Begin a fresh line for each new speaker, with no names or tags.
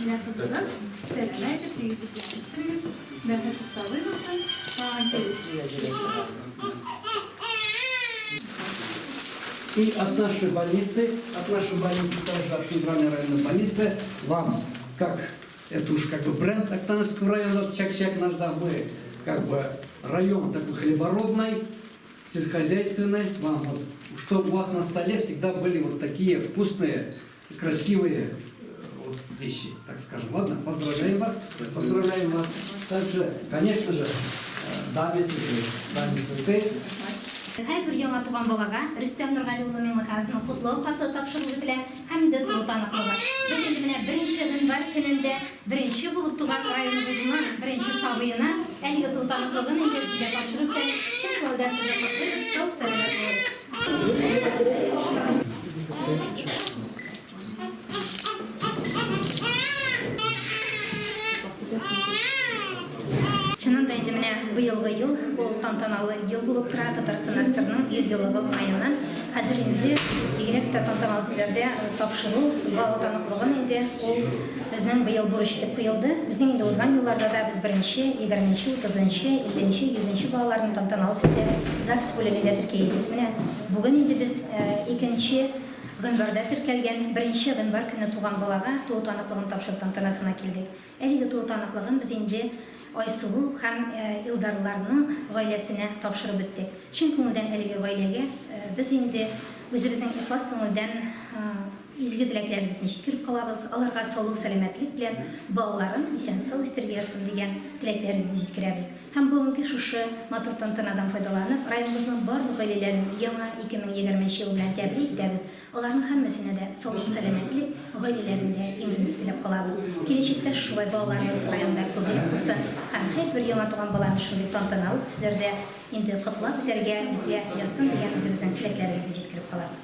Менә кызыгыз, сәламәт, тигезлек үстерегез, бәхетле саулык булсын, тагын келесез.
И от нашей больницы, также от Центральной районной больницы, вам, как это уж как бы бренд Актанского района, Чак-Чак наш, да, мы как бы район такой хлеборобный, сельскохозяйственный, вам вот, чтобы у вас на столе всегда были вот такие вкусные, красивые вот вещи, так скажем. Ладно, поздравляем вас, поздравляем вас. Также, конечно же, даме цветы.
Her bir яңа туган балага Рөстәм Нургалиулы Миңнехановның котлау хаты тапшырылып ителә һәм инде таныклыгы. Без инде менә беренче гыйнвар көнендә беренче булып туган районыбызның беренче сабыена әлеге таныклыгын инде безгә тапшырып итә. Чын булды сезгә котлыйбыз, сау сәламәт булыгыз. Чынында инде менә быелгы ел бу тантаналы ел булып тора. Татарстан АСРның 100 еллыгы уңаеннан хәзер инде бигрәк тә тантаналы төсләрдә тапшыру бал таныклыгын инде ул безнең быел бурыч итеп куелды. Безнең инде узган елларда да без беренче, 20нче, 30нче, 50нче, 100нче балаларны тантаналы төстә ЗАГС бүлегендә теркәйдек. Менә бүген инде без 2нче гыйнварда теркәлгән беренче гыйнвар көне туган балага туу таныклыгын тапшыру тантанасына килдек. Әлеге туу таныклыгын без инде Айсылу һәм Илдарларның гаиләсенә тапшырып беттек. Чын күңелдән әлеге гаиләгә без инде үзебезнең ихлас күңелдән изге теләкләребезне җиткереп калабыз. Аларга саулык, сәламәтлек белән балаларын исән-сау үстергәсен дигән теләкләребезне җиткерәбез. Һәм бүгенге шушы матур тантанадан файдаланып, районыбызның барлык гаиләләрен яңа 2020 ел белән тәбрик итәбез. Аларның һәммәсенә дә саулык, сәламәтлек, гаиләләрендә иминлек теләп калабыз. Киләчәктә шулай балаларыбыз районда күбәйеп булсын һәм һәр бер яңа туган баланы шулай тантаналы төсләрдә инде котлап үтәргә, безгә язсын дигән үзебезнең теләкләребезне җиткереп калабыз.